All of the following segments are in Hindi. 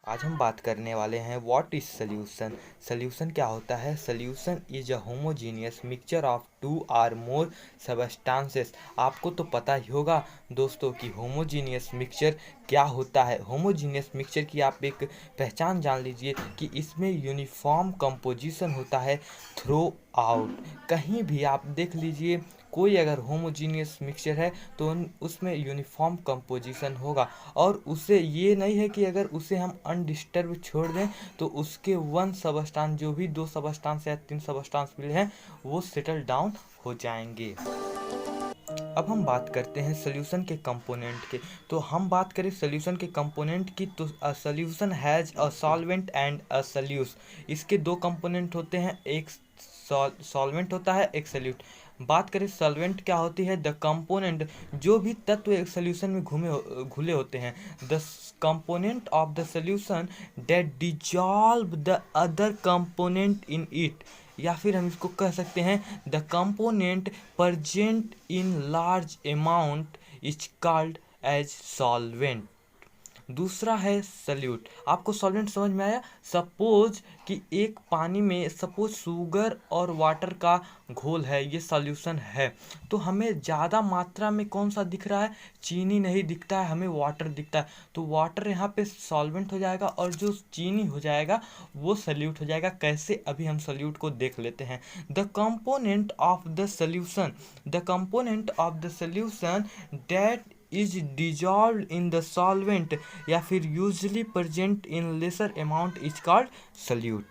आज हम बात करने वाले हैं व्हाट इज सोल्यूशन। सोल्यूशन क्या होता है? Solution is a homogeneous mixture of two or more substances. आपको तो पता ही होगा दोस्तों कि होमोजीनियस मिक्सचर क्या होता है। होमोजीनियस मिक्सचर की आप एक पहचान जान लीजिए कि इसमें यूनिफॉर्म कंपोजिशन होता है थ्रू आउट। कहीं भी आप देख लीजिए, कोई अगर होमोजीनियस मिक्सचर है तो उसमें यूनिफॉर्म कंपोजिशन होगा, और उसे ये नहीं है कि अगर उसे हम अनडिस्टर्ब छोड़ दें तो उसके वन सबस्टांस, जो भी दो सबस्टांस या तीन सबस्टांस मिले हैं, वो सेटल डाउन हो जाएंगे। अब हम बात करते हैं सोल्यूशन के कंपोनेंट के। तो हम बात करें सोल्यूशन के कंपोनेंट की, तो a solution has a solvent and a solute. इसके दो कंपोनेंट होते हैं, एक सॉल्वेंट होता है, एक सोल्यूट। बात करें सॉल्वेंट क्या होती है? द कंपोनेंट, जो भी तत्व एक सोल्यूशन में घुले होते हैं। The component of the solution that dissolve the other component in it, या फिर हम इसको कह सकते हैं the component present in large amount is called as solvent। दूसरा है सल्यूट। आपको सॉल्वेंट समझ में आया? सपोज कि एक पानी में सपोज शुगर और वाटर का घोल है, ये सॉल्यूशन है, तो हमें ज़्यादा मात्रा में कौन सा दिख रहा है? चीनी नहीं दिखता है, हमें वाटर दिखता है। तो वाटर यहाँ पे सॉल्वेंट हो जाएगा और जो चीनी हो जाएगा वो सल्यूट हो जाएगा। कैसे? अभी हम सल्यूट को देख लेते हैं। The component of the solution, the component of the solution that is dissolve in the solvent या फिर usually present in lesser amount is called solute.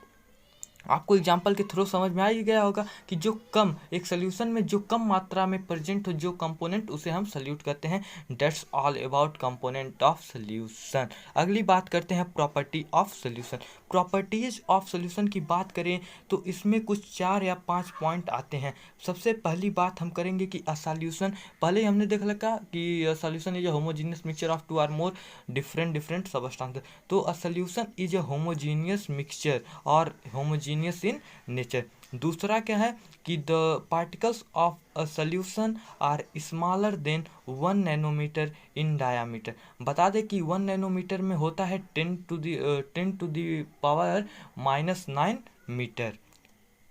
आपको एग्जाम्पल के थ्रू समझ में आ ही गया होगा कि जो कम, एक सोल्यूशन में जो कम मात्रा में प्रेजेंट हो जो कंपोनेंट, उसे हम सल्यूट कहते हैं। That's all about component of solution. अगली बात करते हैं property of solution. Properties of solution की बात करें तो इसमें कुछ 4 या 5 पॉइंट आते हैं। सबसे पहली बात हम करेंगे कि अ सॉल्यूशन, पहले ही हमने देख लगा कि solution is a homogeneous mixture of two or more different substance. तो a solution is a homogeneous mixture और होमोजीनियस इन नेचर। दूसरा क्या है कि the particles of a solution are smaller than 1 nanometre in diameter. बता दें कि 1 नैनोमीटर में होता है 10 टू द पावर -9 मीटर,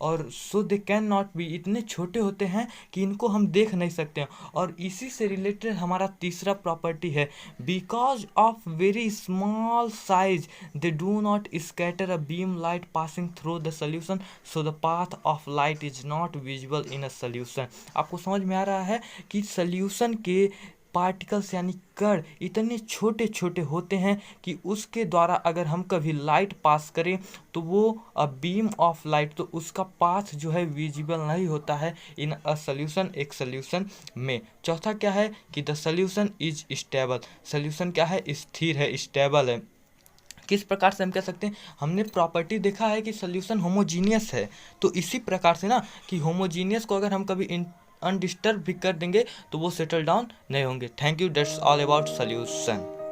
और सो दे कैन नॉट बी, इतने छोटे होते हैं कि इनको हम देख नहीं सकते हैं। और इसी से रिलेटेड हमारा तीसरा प्रॉपर्टी है, because of very small size they do not scatter a beam light passing through the solution, so the path of light is not visible in a solution. आपको समझ में आ रहा है कि सोल्यूशन के पार्टिकल्स यानी कण इतने छोटे छोटे होते हैं कि उसके द्वारा अगर हम कभी लाइट पास करें तो वो बीम ऑफ लाइट, तो उसका पाथ जो है विजिबल नहीं होता है इन अ सोल्यूशन, एक सोल्यूशन में। चौथा क्या है कि the solution is stable. Solution क्या है? स्थिर है, स्टेबल है। किस प्रकार से हम कह सकते हैं? हमने प्रॉपर्टी देखा है कि सोल्यूशन होमोजीनियस है, तो इसी प्रकार से ना कि होमोजीनियस को अगर हम कभी अनडिस्टर्ब भी कर देंगे तो वो सेटल डाउन नहीं होंगे। Thank you, that's all about solution.